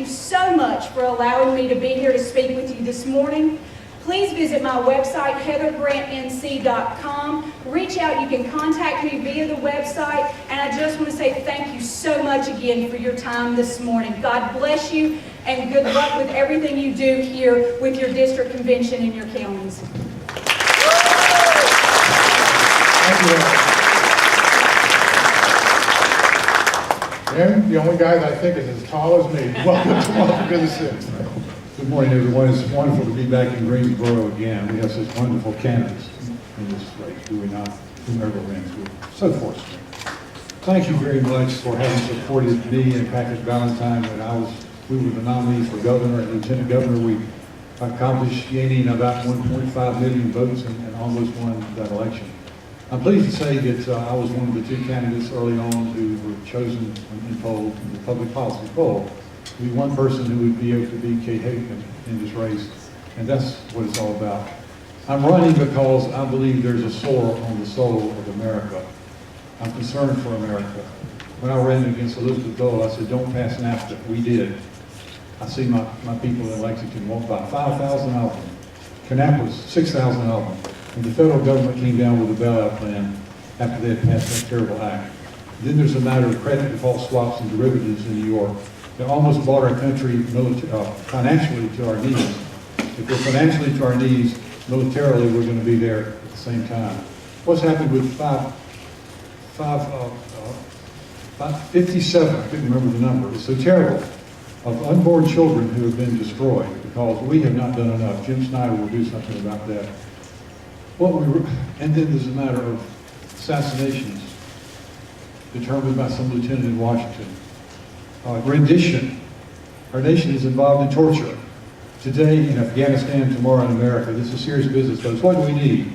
you so much for allowing me to be here to speak with you this morning. Please visit my website, heathergrantnc.com. Reach out. You can contact me via the website. And I just want to say thank you so much again for your time this morning. God bless you, and good luck with everything you do here with your district convention in your counties. Thank you. And the only guy that I think is as tall as me. Welcome to the city. Good morning, everyone. It's wonderful to be back in Greensboro again. We have such wonderful candidates in this race, do we not? Whomever wins, we're so fortunate. Thank you very much for having supported me and Patrick Valentine when we were the nominees for governor and lieutenant governor. We accomplished gaining about 1.5 million votes and almost won that election. I'm pleased to say that I was one of the two candidates early on who were chosen in the public policy poll, to be one person who would be able to beat Kate Hagan in this race, and that's what it's all about. I'm running because I believe there's a sore on the soul of America. I'm concerned for America. When I ran against Elizabeth Dole, I said, don't pass NAFTA. We did. I see my people in Lexington walk by, 5,000 of them. Kannapolis, 6,000 of them. And the federal government came down with a bailout plan after they had passed that terrible act. Then there's a matter of credit default swaps and derivatives in New York. They almost brought our country financially to our knees. If we're financially to our knees, militarily we're going to be there at the same time. What's happened with 57, I couldn't remember the number, it's so terrible, of unborn children who have been destroyed because we have not done enough. Jim Snyder will do something about that. And then there's a matter of assassinations determined by some lieutenant in Washington. Rendition. Our nation is involved in torture. Today in Afghanistan, tomorrow in America. This is serious business, folks. What do we need?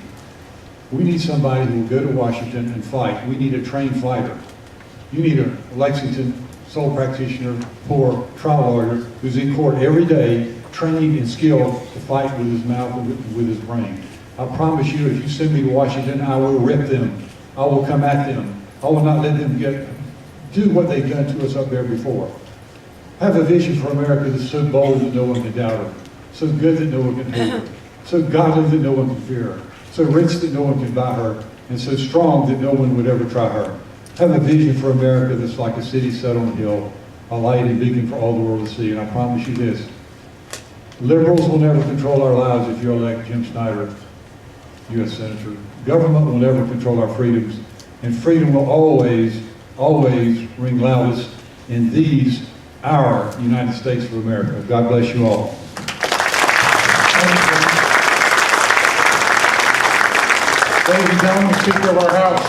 We need somebody who will go to Washington and fight. We need a trained fighter. You need a Lexington sole practitioner, poor trial lawyer who's in court every day, trained and skilled to fight with his mouth and with his brain. I promise you, if you send me to Washington, I will rip them. I will come at them. I will not let them do what they've done to us up there before. I have a vision for America that's so bold that no one can doubt her, so good that no one can hate her, so godly that no one can fear her, so rich that no one can buy her, and so strong that no one would ever try her. I have a vision for America that's like a city set on a hill, a light and beacon for all the world to see, and I promise you this. Liberals will never control our lives if you elect Jim Snyder, U.S. Senator. Government will never control our freedoms, and freedom will always, always ring loudest in these, our United States of America. God bless you all. Ladies and gentlemen, Speaker of our House,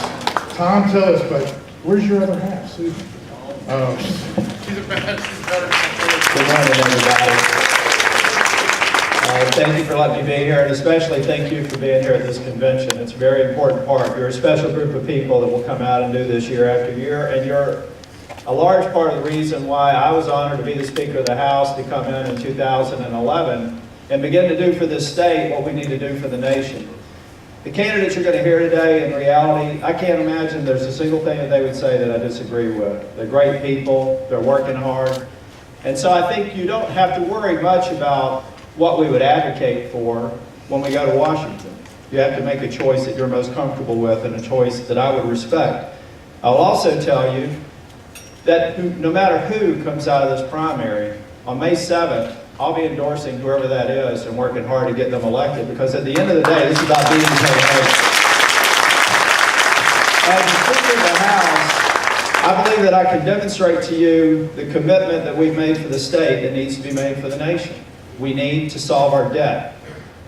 Tom Tillis, but where's your other half, Susan? Oh, she's a bad, she's better. Good morning, everybody. Thank you for letting me be here, and especially thank you for being here at this convention. It's a very important part. You're a special group of people that will come out and do this year after year, and you're a large part of the reason why I was honored to be the Speaker of the House to come in 2011 and begin to do for this state what we need to do for the nation. The candidates you're going to hear today, in reality, I can't imagine there's a single thing that they would say that I disagree with. They're great people, they're working hard, and so I think you don't have to worry much about what we would advocate for when we go to Washington. You have to make a choice that you're most comfortable with and a choice that I would respect. I'll also tell you that no matter who comes out of this primary, on May 7th, I'll be endorsing whoever that is and working hard to get them elected, because at the end of the day, this is about being the Speaker of the House, I believe that I can demonstrate to you the commitment that we've made for the state that needs to be made for the nation. We need to solve our debt.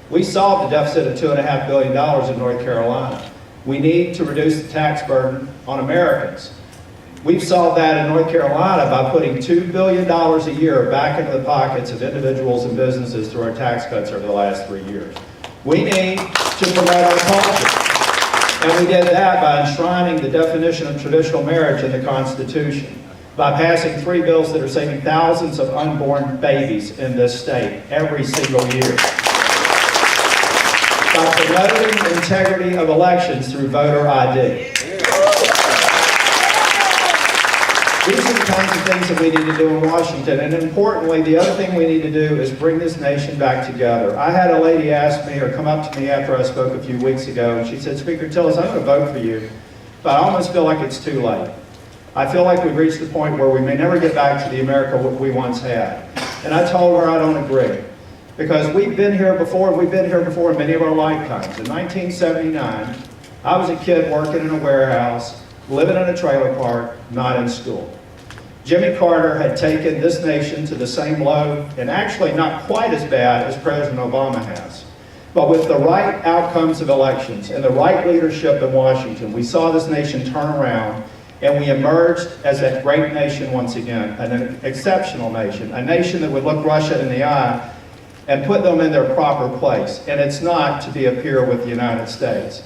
We solved the deficit of $2.5 billion in North Carolina. We need to reduce the tax burden on Americans. We've solved that in North Carolina by putting $2 billion a year back into the pockets of individuals and businesses through our tax cuts over the last 3 years. We need to promote our culture. And we did that by enshrining the definition of traditional marriage in the Constitution, by passing 3 bills that are saving thousands of unborn babies in this state every single year, by promoting integrity of elections through voter ID. These are the kinds of things that we need to do in Washington. And importantly, the other thing we need to do is bring this nation back together. I had a lady ask me, or come up to me after I spoke a few weeks ago, and she said, Speaker Tillis, I'm going to vote for you, but I almost feel like it's too late. I feel like we've reached the point where we may never get back to the America we once had. And I told her I don't agree. Because we've been here before, and we've been here before in many of our lifetimes. In 1979, I was a kid working in a warehouse, living in a trailer park, not in school. Jimmy Carter had taken this nation to the same low, and actually not quite as bad as President Obama has. But with the right outcomes of elections and the right leadership in Washington, we saw this nation turn around, and we emerged as a great nation once again, an exceptional nation, a nation that would look Russia in the eye and put them in their proper place. And it's not to be a peer with the United States.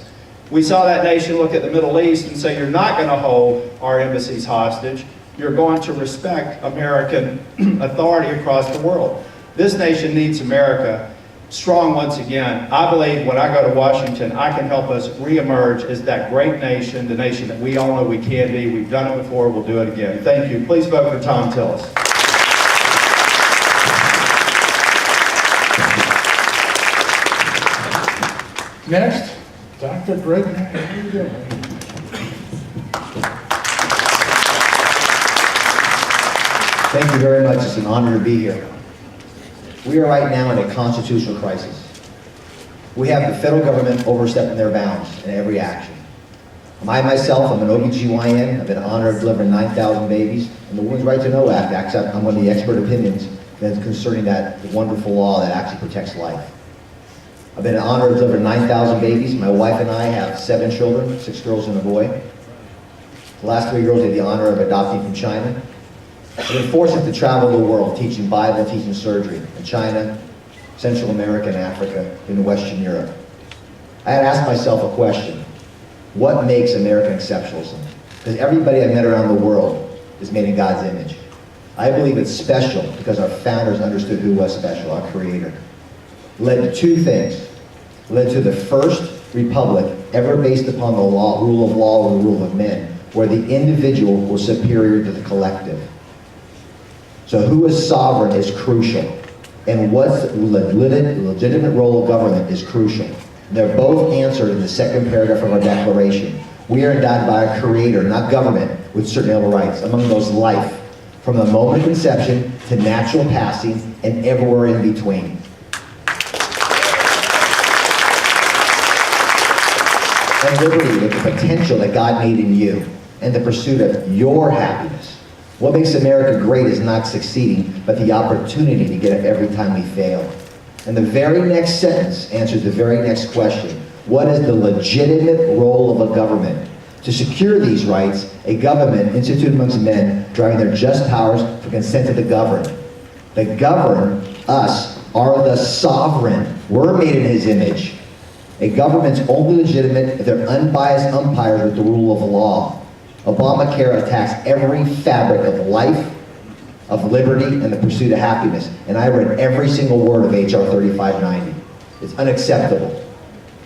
We saw that nation look at the Middle East and say, you're not going to hold our embassies hostage. You're going to respect American authority across the world. This nation needs America strong once again. I believe when I go to Washington, I can help us reemerge as that great nation, the nation that we all know we can be. We've done it before, we'll do it again. Thank you. Please vote for Tom Tillis. Next, Dr. Greg. Here you go. Thank you very much. It's an honor to be here. We are right now in a constitutional crisis. We have the federal government overstepping their bounds in every action. I myself, I'm an OBGYN. I've been honored of delivering 9,000 babies. And the Women's Right to Know Act, I'm one of the expert opinions concerning that wonderful law that actually protects life. I've been honored of delivering 9,000 babies. My wife and I have 7 children, 6 girls and a boy. The last 3 girls I had the honor of adopting from China. I've been fortunate to travel the world, teaching Bible, teaching surgery in China, Central America, and Africa, in Western Europe. I had asked myself a question: what makes American exceptionalism? Because everybody I've met around the world is made in God's image. I believe it's special because our founders understood who was special, our Creator. It led to 2 things. It led to the first republic ever based upon the law, rule of law, or the rule of men, where the individual was superior to the collective. So who is sovereign is crucial, and what's the legitimate role of government is crucial. They're both answered in the second paragraph of our Declaration. We are endowed by our Creator, not government, with certain inalienable rights, among those life, from the moment of conception to natural passing and everywhere in between. And liberty, with the potential that God made in you, and the pursuit of your happiness. What makes America great is not succeeding, but the opportunity to get up every time we fail. And the very next sentence answers the very next question. What is the legitimate role of a government? To secure these rights, a government instituted amongst men, driving their just powers for consent of the governed. The governed, us, are the sovereign. We're made in His image. A government's only legitimate if they're unbiased umpires with the rule of law. Obamacare attacks every fabric of life, of liberty, and the pursuit of happiness. And I read every single word of H.R. 3590. It's unacceptable.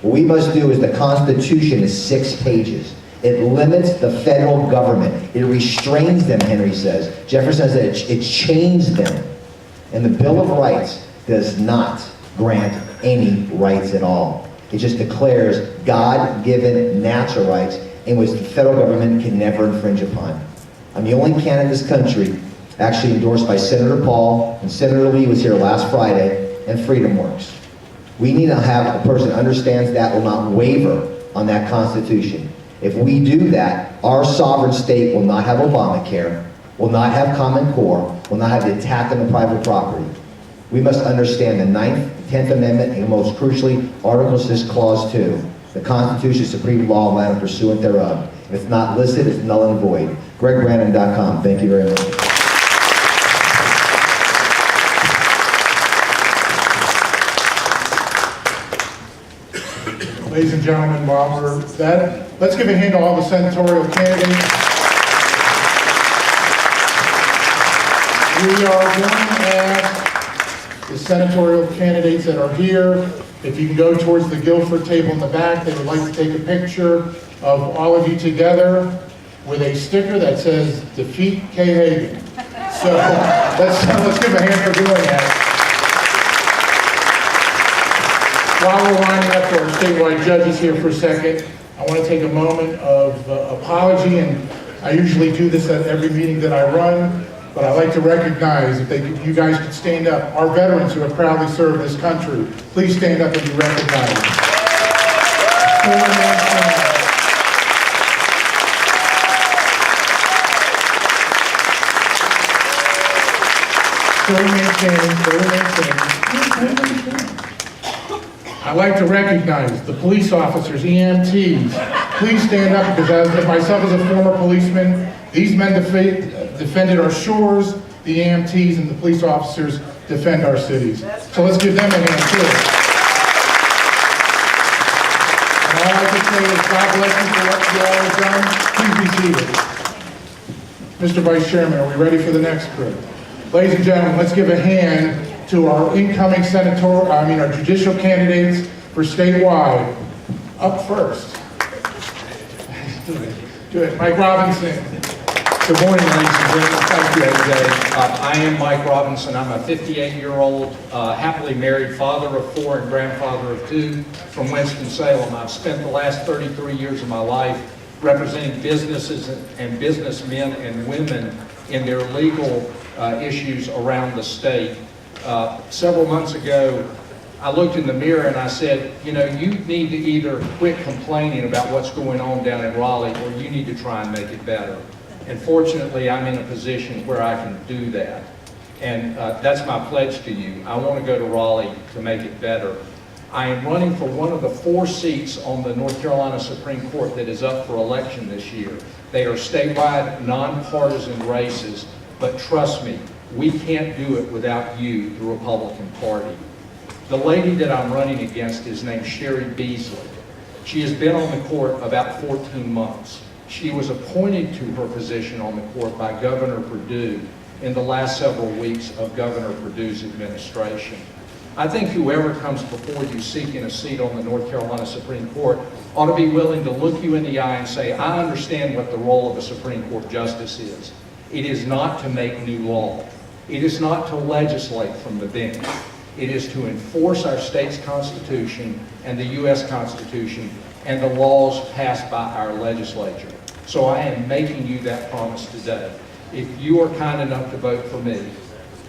What we must do is, the Constitution is 6 pages. It limits the federal government. It restrains them, Henry says. Jefferson said it chains them. And the Bill of Rights does not grant any rights at all. It just declares God-given natural rights in which the federal government can never infringe upon. I'm the only candidate in this country actually endorsed by Senator Paul, and Senator Lee was here last Friday, and Freedom Works. We need to have a person who understands that, will not waver on that Constitution. If we do that, our sovereign state will not have Obamacare, will not have Common Core, will not have the attack on the private property. We must understand the 9th, 10th Amendment, and most crucially, Article 6, Clause 2. The Constitution is supreme law of land pursuant thereof. If it's not listed, it's null and void. GregBrandon.com. Thank you very much. Ladies and gentlemen, while we're that, let's give a hand to all the senatorial candidates. We are going to ask the senatorial candidates that are here, if you can go towards the Guilford table in the back. They would like to take a picture of all of you together. with a sticker that says "Defeat Kay Hagan." So let's give a hand for doing that. While we're lining up for our statewide judges here for a second, I want to take a moment of apology, and I usually do this at every meeting that I run, but I'd like to recognize, if you guys could stand up, our veterans who have proudly served this country. Please stand up and be recognized. I'd like to recognize the police officers, EMTs. Please stand up, because as myself as a former policeman, these men defended our shores, the EMTs and the police officers defend our cities. So let's give them a hand too. And all I can say is God bless you for what you all have done. Please be seated. Mr. Vice Chairman, are we ready for the next group? Ladies and gentlemen, let's give a hand to our incoming our judicial candidates for statewide. Up first. Do it. Mike Robinson. Good morning, ladies and gentlemen. Thank you, AJ. I am Mike Robinson. I'm a 58-year-old, happily married father of 4 and grandfather of 2 from Winston-Salem. I've spent the last 33 years of my life representing businesses and businessmen and women in their legal issues around the state. Several months ago, I looked in the mirror and I said, you know, you need to either quit complaining about what's going on down in Raleigh, or you need to try and make it better. And fortunately, I'm in a position where I can do that. And that's my pledge to you. I want to go to Raleigh to make it better. I am running for one of the 4 seats on the North Carolina Supreme Court that is up for election this year. They are statewide, nonpartisan races, but trust me, we can't do it without you, the Republican Party. The lady that I'm running against is named Sherry Beasley. She has been on the court about 14 months. She was appointed to her position on the court by Governor Perdue in the last several weeks of Governor Perdue's administration. I think whoever comes before you seeking a seat on the North Carolina Supreme Court ought to be willing to look you in the eye and say, I understand what the role of a Supreme Court justice is. It is not to make new law. It is not to legislate from the bench. It is to enforce our state's Constitution and the U.S. Constitution and the laws passed by our legislature. So I am making you that promise today. If you are kind enough to vote for me,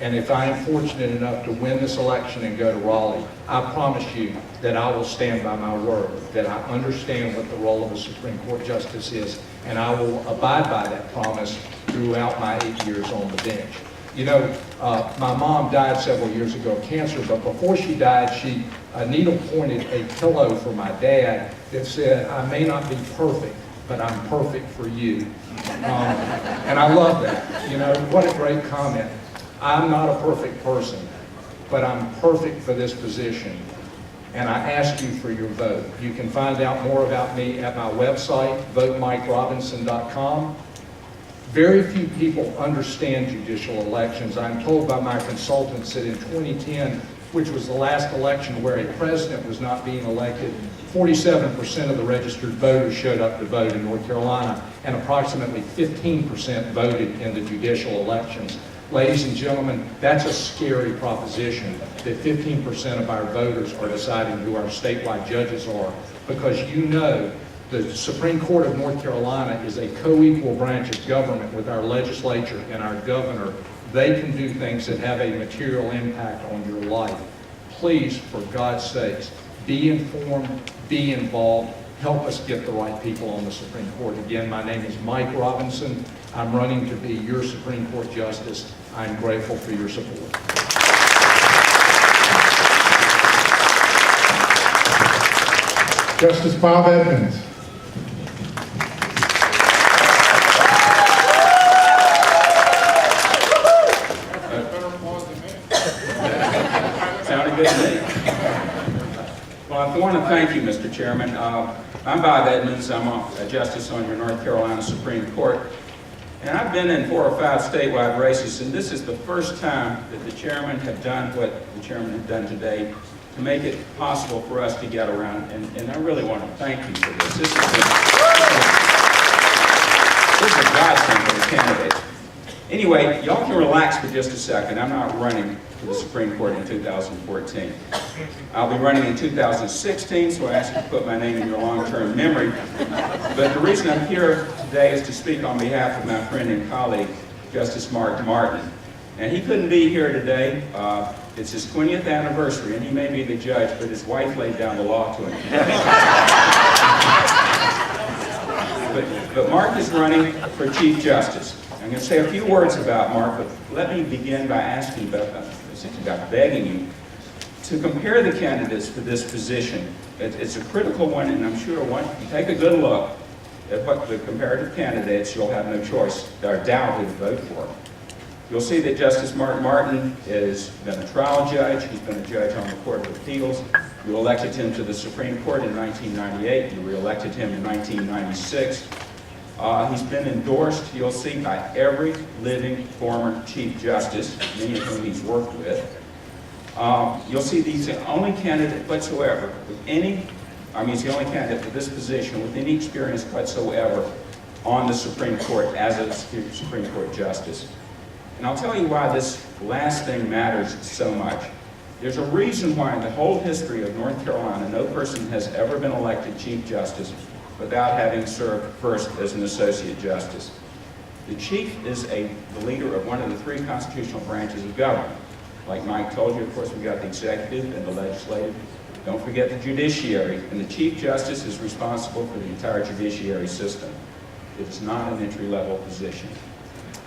and if I am fortunate enough to win this election and go to Raleigh, I promise you that I will stand by my word, that I understand what the role of a Supreme Court justice is, and I will abide by that promise throughout my 8 years on the bench. You know, my mom died several years ago of cancer, but before she died, she needle-pointed a pillow for my dad that said, I may not be perfect, but I'm perfect for you. And I love that. You know, what a great comment. I'm not a perfect person, but I'm perfect for this position. And I ask you for your vote. You can find out more about me at my website, votemikeRobinson.com. Very few people understand judicial elections. I'm told by my consultants that in 2010, which was the last election where a president was not being elected, 47% of the registered voters showed up to vote in North Carolina, and approximately 15% voted in the judicial elections. Ladies and gentlemen, that's a scary proposition, that 15% of our voters are deciding who our statewide judges are, because you know the Supreme Court of North Carolina is a co-equal branch of government with our legislature and our governor. They can do things that have a material impact on your life. Please, for God's sakes, be informed, be involved, help us get the right people on the Supreme Court. Again, my name is Mike Robinson. I'm running to be your Supreme Court Justice. I'm grateful for your support. Justice Bob Edmonds. Sounded good to me. Well, I want to thank you, Mr. Chairman. I'm Bob Edmonds. I'm a justice on your North Carolina Supreme Court. And I've been in 4 or 5 statewide races, and this is the first time that the chairman had done what the chairman had done today to make it possible for us to get around. And I really want to thank you for this. This God sent those candidates. Anyway, y'all can relax for just a second. I'm not running for the Supreme Court in 2014. I'll be running in 2016, so I ask you to put my name in your long-term memory. But the reason I'm here today is to speak on behalf of my friend and colleague, Justice Mark Martin. And he couldn't be here today. It's his 20th anniversary, and he may be the judge, but his wife laid down the law to him. But Mark is running for Chief Justice. I'm going to say a few words about Mark, but let me begin by asking about begging you to compare the candidates for this position. It's a critical one, and I'm sure once you take a good look at what the comparative candidates, you'll have no choice or doubt who to vote for. You'll see that Justice Mark Martin has been a trial judge. He's been a judge on the Court of Appeals. You elected him to the Supreme Court in 1998. You re-elected him in 1996. He's been endorsed, you'll see, by every living former Chief Justice, many of whom he's worked with. You'll see he's the only candidate whatsoever with he's the only candidate for this position with any experience whatsoever on the Supreme Court as a Supreme Court Justice. And I'll tell you why this last thing matters so much. There's a reason why in the whole history of North Carolina, no person has ever been elected Chief Justice without having served first as an Associate Justice. The Chief is the leader of one of the three constitutional branches of government. Like Mike told you, of course, we've got the executive and the legislative. Don't forget the judiciary, and the Chief Justice is responsible for the entire judiciary system. It's not an entry-level position.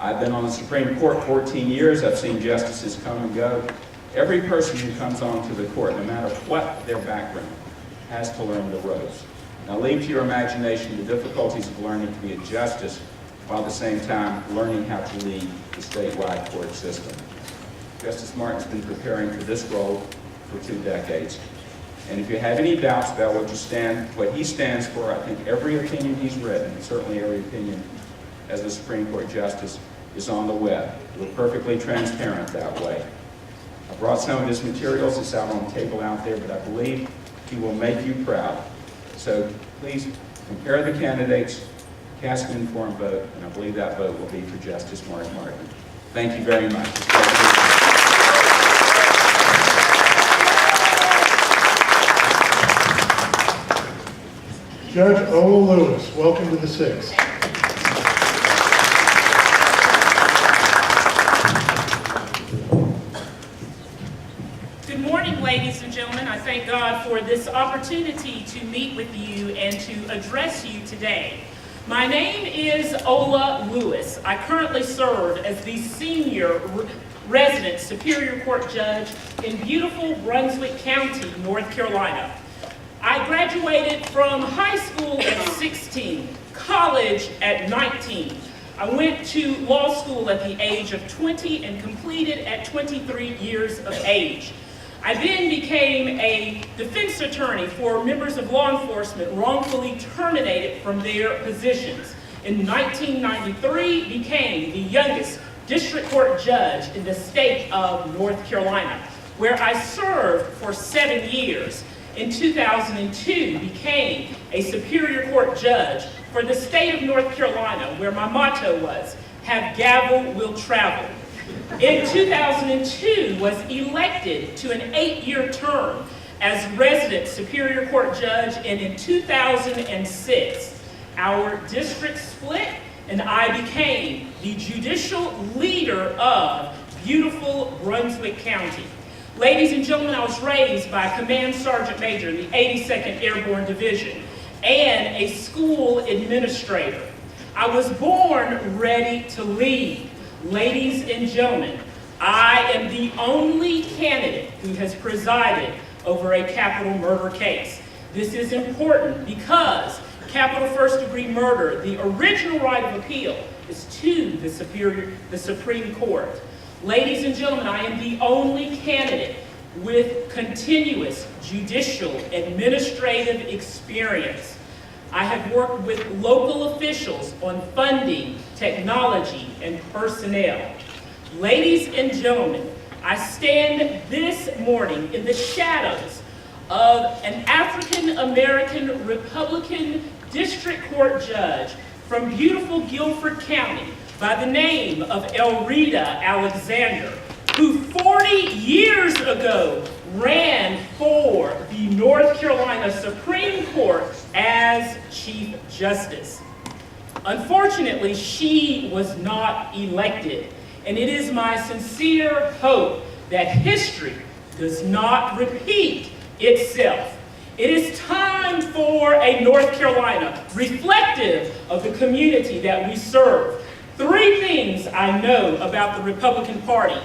I've been on the Supreme Court 14 years. I've seen justices come and go. Every person who comes onto the court, no matter what their background, has to learn the ropes. Now leave to your imagination the difficulties of learning to be a justice while at the same time learning how to lead the statewide court system. Justice Martin's been preparing for this role for 2 decades. And if you have any doubts about what he stands for, I think every opinion he's written, and certainly every opinion as a Supreme Court Justice, is on the web. We're perfectly transparent that way. I brought some of his materials. It's out on the table out there, but I believe he will make you proud. So please compare the candidates, cast an informed vote, and I believe that vote will be for Justice Mark Martin. Thank you very much. Judge Ola Lewis, welcome to the Sixth. Good morning, ladies and gentlemen. I thank God for this opportunity to meet with you and to address you today. My name is Ola Lewis. I currently serve as the senior resident Superior Court Judge in beautiful Brunswick County, North Carolina. I graduated from high school at 16, college at 19. I went to law school at the age of 20 and completed at 23 years of age. I then became a defense attorney for members of law enforcement wrongfully terminated from their positions. In 1993, became the youngest district court judge in the state of North Carolina, where I served for 7 years. In 2002, became a Superior Court judge for the state of North Carolina, where my motto was, "Have gavel, will travel." In 2002, was elected to an 8-year term as resident Superior Court judge, and in 2006, our district split, and I became the judicial leader of beautiful Brunswick County. Ladies and gentlemen, I was raised by a Command Sergeant Major in the 82nd Airborne Division and a school administrator. I was born ready to lead. Ladies and gentlemen, I am the only candidate who has presided over a capital murder case. This is important because capital first-degree murder, the original right of appeal, is to the Supreme Court. Ladies and gentlemen, I am the only candidate with continuous judicial administrative experience. I have worked with local officials on funding, technology, and personnel. Ladies and gentlemen, I stand this morning in the shadows of an African-American Republican district court judge from beautiful Guilford County by the name of Elrita Alexander, who 40 years ago ran for the North Carolina Supreme Court as Chief Justice. Unfortunately, she was not elected, and it is my sincere hope that history does not repeat itself. It is time for a North Carolina reflective of the community that we serve. 3 things I know about the Republican Party.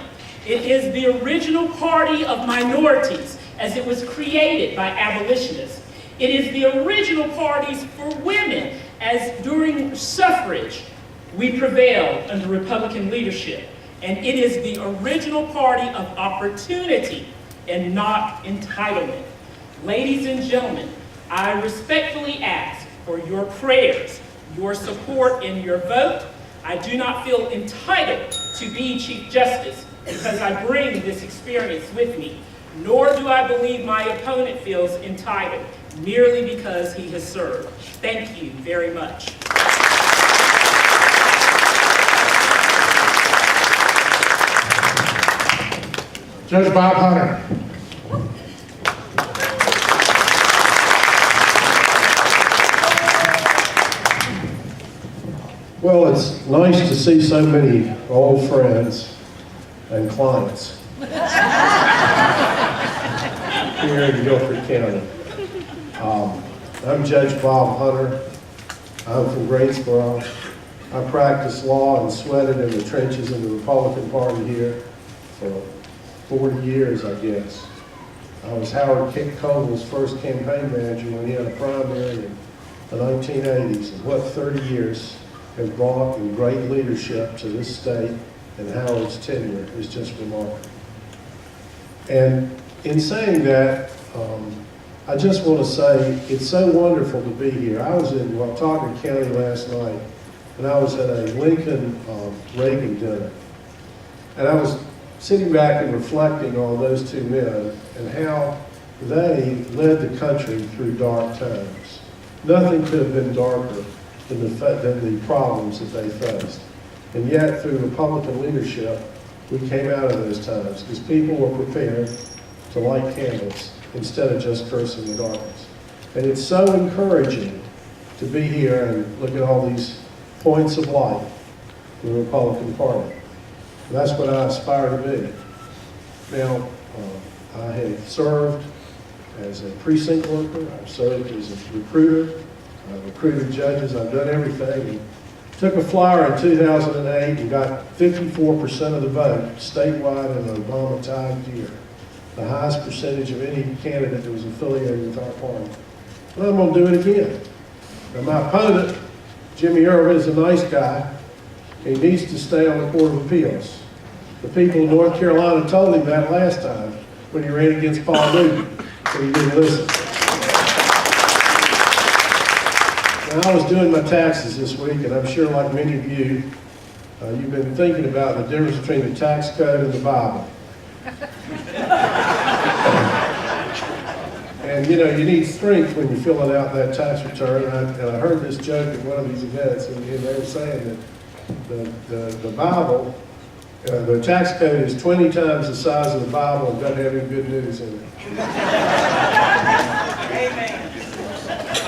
It is the original party of minorities as it was created by abolitionists. It is the original parties for women as during suffrage we prevailed under Republican leadership. And it is the original party of opportunity and not entitlement. Ladies and gentlemen, I respectfully ask for your prayers, your support, and your vote. I do not feel entitled to be Chief Justice because I bring this experience with me, nor do I believe my opponent feels entitled merely because he has served. Thank you very much. Judge Bob Hunter. Well, it's nice to see so many old friends and clients here in Guilford County. I'm Judge Bob Hunter. I'm from Greensboro. I practiced law and sweated in the trenches in the Republican Party here for 40 years, I guess. I was Howard Coble's first campaign manager when he had a primary in the 1980s. And what 30 years have brought in great leadership to this state, and Howard's tenure is just remarkable. And in saying that, I just want to say it's so wonderful to be here. I was in Watauga County last night, and I was at a Lincoln Reagan dinner. And I was sitting back and reflecting on those 2 men and how they led the country through dark times. Nothing could have been darker than the problems that they faced. And yet, through Republican leadership, we came out of those times because people were prepared to light candles instead of just cursing the darkness. And it's so encouraging to be here and look at all these points of light in the Republican Party. And that's what I aspire to be. Now, I have served as a precinct worker, I've served as a recruiter, I've recruited judges, I've done everything. And took a flyer in 2008 and got 54% of the vote statewide in an Obama-tied year, the highest percentage of any candidate that was affiliated with our party. Well, I'm going to do it again. Now, my opponent, Jimmy Irvin, is a nice guy. He needs to stay on the Court of Appeals. The people of North Carolina told him that last time when he ran against Paul Newton, but he didn't listen. Now, I was doing my taxes this week, and I'm sure like many of you, you've been thinking about the difference between the tax code and the Bible. And you know, you need strength when you're filling out that tax return. And I heard this joke at one of these events, and they were saying that the Bible, the tax code is 20 times the size of the Bible and doesn't have any good news in it. Amen.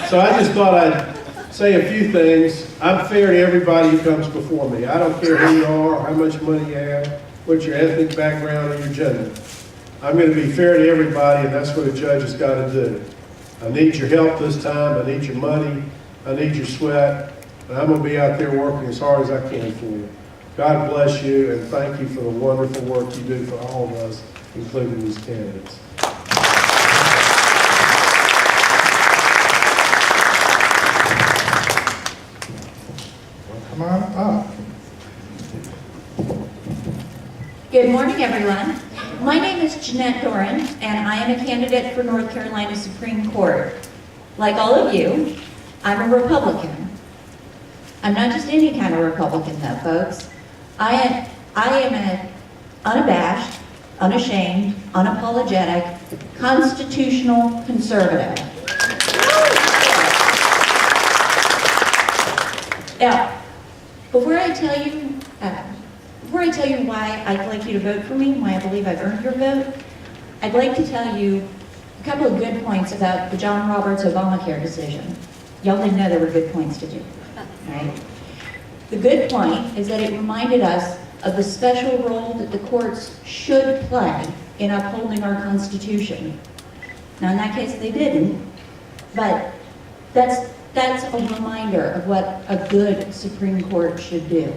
So I just thought I'd say a few things. I'm fair to everybody who comes before me. I don't care who you are, or how much money you have, what your ethnic background or your gender. I'm going to be fair to everybody, and that's what a judge has got to do. I need your help this time. I need your money. I need your sweat. And I'm going to be out there working as hard as I can for you. God bless you, and thank you for the wonderful work you do for all of us, including these candidates. Come on up. Good morning, everyone. My name is Jeanette Doran, and I am a candidate for North Carolina Supreme Court. Like all of you, I'm a Republican. I'm not just any kind of Republican, though, folks. I am an unabashed, unashamed, unapologetic, constitutional conservative. Now, before I tell you why I'd like you to vote for me, why I believe I've earned your vote, I'd like to tell you a couple of good points about the John Roberts Obamacare decision. Y'all didn't know there were good points to do, right? The good point is that it reminded us of the special role that the courts should play in upholding our Constitution. Now, in that case, they didn't, but that's a reminder of what a good Supreme Court should do.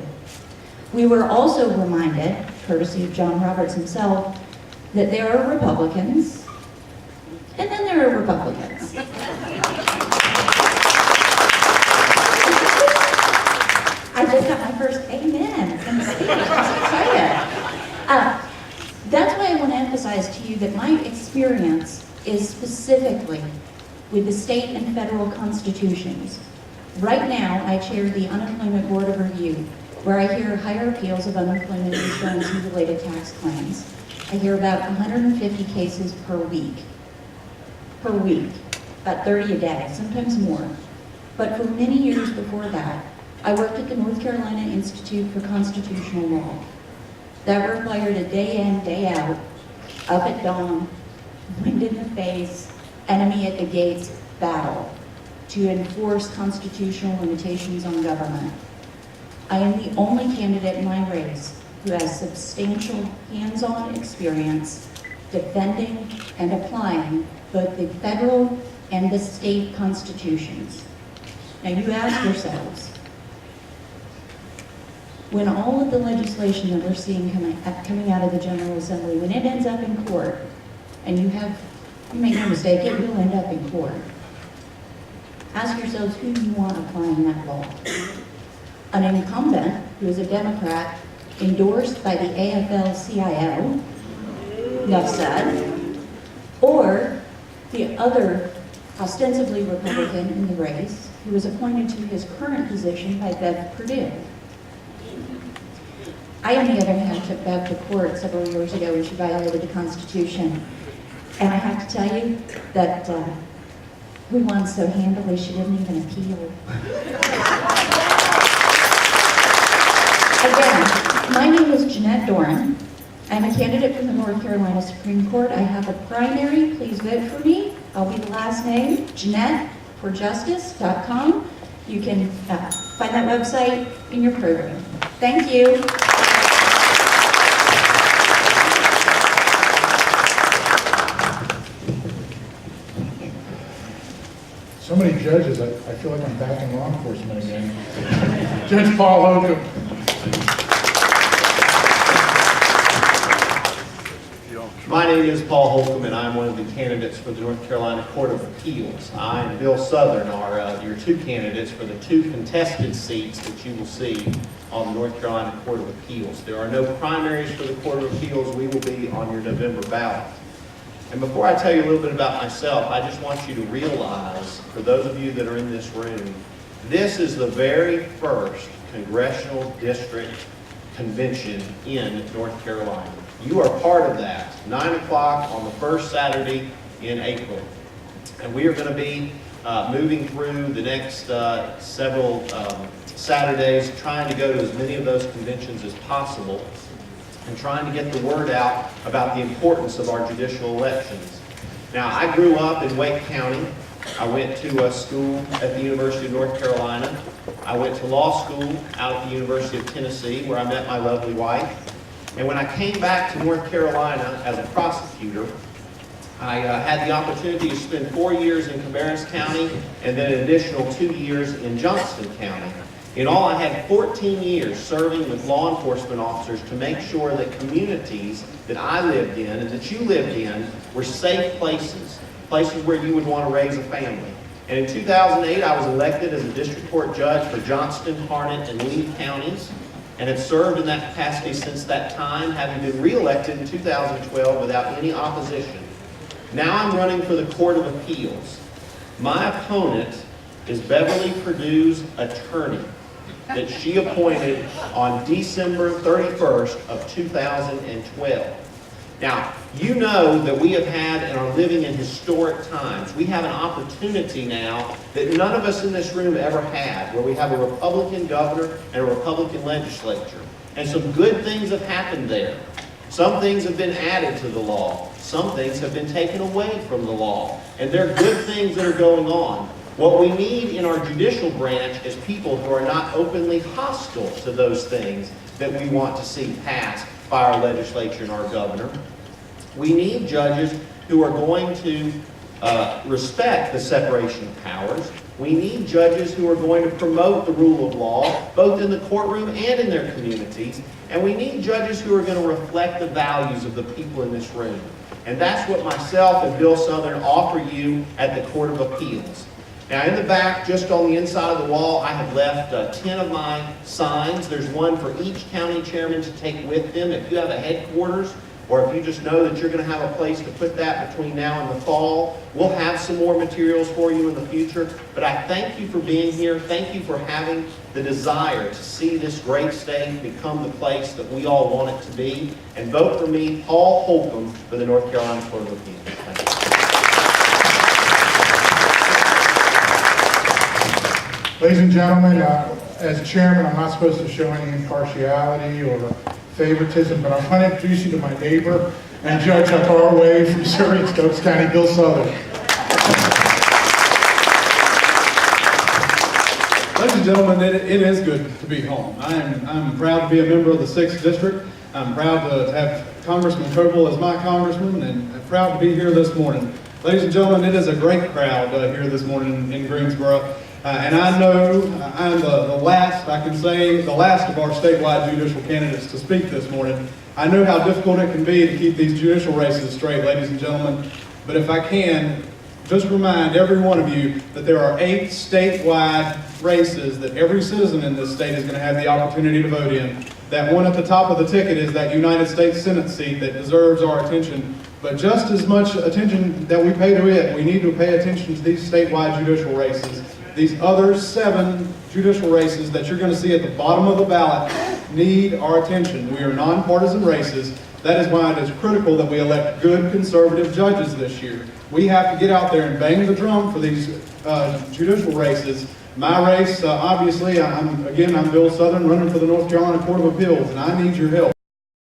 We were also reminded, courtesy of John Roberts himself, that there are Republicans, and then there are Republicans. I just got my first amen from the stage. I'm so excited. That's why I want to emphasize to you that my experience is specifically with the state and federal constitutions. Right now, I chair the Unemployment Board of Review, where I hear higher appeals of unemployment insurance and related tax claims. I hear about 150 cases per week. About 30 a day, sometimes more. But for many years before that, I worked at the North Carolina Institute for Constitutional Law. That required a day in, day out, up at dawn, wind in the face, enemy at the gates battle to enforce constitutional limitations on government. I am the only candidate in my race who has substantial hands-on experience defending and applying both the federal and the state constitutions. Now you ask yourselves, when all of the legislation that we're seeing coming out of the General Assembly, when it ends up in court, and you make no mistake, it will end up in court. Ask yourselves who you want applying that law. An incumbent, who is a Democrat, endorsed by the AFL-CIO, enough said, or the other ostensibly Republican in the race, who was appointed to his current position by Bev Perdue. I, on the other hand, took Bev to court several years ago when she violated the Constitution. And I have to tell you that we won so handily she didn't even appeal. Again, my name is Jeanette Doran. I'm a candidate for the North Carolina Supreme Court. I have a primary. Please vote for me. I'll be the last name, JeanetteForJustice.com. You can find that website in your program. Thank you. So many judges, I feel like I'm back in law enforcement again. Judge Paul Holcomb. My name is Paul Holcomb, and I'm one of the candidates for the North Carolina Court of Appeals. I and Bill Southern are your two candidates for the two contested seats that you will see on the North Carolina Court of Appeals. There are no primaries for the Court of Appeals. We will be on your November ballot. And before I tell you a little bit about myself, I just want you to realize, for those of you that are in this room, this is the very first congressional district convention in North Carolina. You are part of that, 9 o'clock on the first Saturday in April. And we are going to be moving through the next several Saturdays, trying to go to as many of those conventions as possible and trying to get the word out about the importance of our judicial elections. Now, I grew up in Wake County. I went to school at the University of North Carolina. I went to law school out at the University of Tennessee, where I met my lovely wife. And when I came back to North Carolina as a prosecutor, I had the opportunity to spend 4 years in Cabarrus County and then an additional 2 years in Johnston County. In all, I had 14 years serving with law enforcement officers to make sure that communities that I lived in and that you lived in were safe places, places where you would want to raise a family. And in 2008, I was elected as a district court judge for Johnston, Harnett, and Lee counties, and have served in that capacity since that time, having been re-elected in 2012 without any opposition. Now I'm running for the Court of Appeals. My opponent is Beverly Perdue's attorney that she appointed on December 31st of 2012. Now, you know that we have had and are living in historic times. We have an opportunity now that none of us in this room ever had, where we have a Republican governor and a Republican legislature. And some good things have happened there. Some things have been added to the law. Some things have been taken away from the law. And there are good things that are going on. What we need in our judicial branch is people who are not openly hostile to those things that we want to see passed by our legislature and our governor. We need judges who are going to respect the separation of powers. We need judges who are going to promote the rule of law, both in the courtroom and in their communities. And we need judges who are going to reflect the values of the people in this room. And that's what myself and Bill Southern offer you at the Court of Appeals. Now, in the back, just on the inside of the wall, I have left 10 of my signs. There's one for each county chairman to take with them. If you have a headquarters, or if you just know that you're going to have a place to put that between now and the fall, we'll have some more materials for you in the future. But I thank you for being here. Thank you for having the desire to see this great state become the place that we all want it to be. And vote for me, Paul Holcomb, for the North Carolina Court of Appeals. Thank you. Ladies and gentlemen, as chairman, I'm not supposed to show any impartiality or favoritism, but I want to introduce you to my neighbor and judge up our way from Surrey and Stokes County, Bill Southern. Ladies and gentlemen, it is good to be home. I'm proud to be a member of the 6th District. I'm proud to have Congressman Coble as my congressman, and I'm proud to be here this morning. Ladies and gentlemen, it is a great crowd here this morning in Greensboro. And I know I'm the last, I can say, the last of our statewide judicial candidates to speak this morning. I know how difficult it can be to keep these judicial races straight, ladies and gentlemen. But if I can, just remind every one of you that there are 8 statewide races that every citizen in this state is going to have the opportunity to vote in. That one at the top of the ticket is that United States Senate seat that deserves our attention. But just as much attention that we pay to it, we need to pay attention to these statewide judicial races. These other 7 judicial races that you're going to see at the bottom of the ballot need our attention. We are nonpartisan races. That is why it is critical that we elect good conservative judges this year. We have to get out there and bang the drum for these judicial races. My race, obviously, I'm Bill Southern, running for the North Carolina Court of Appeals, and I need your help.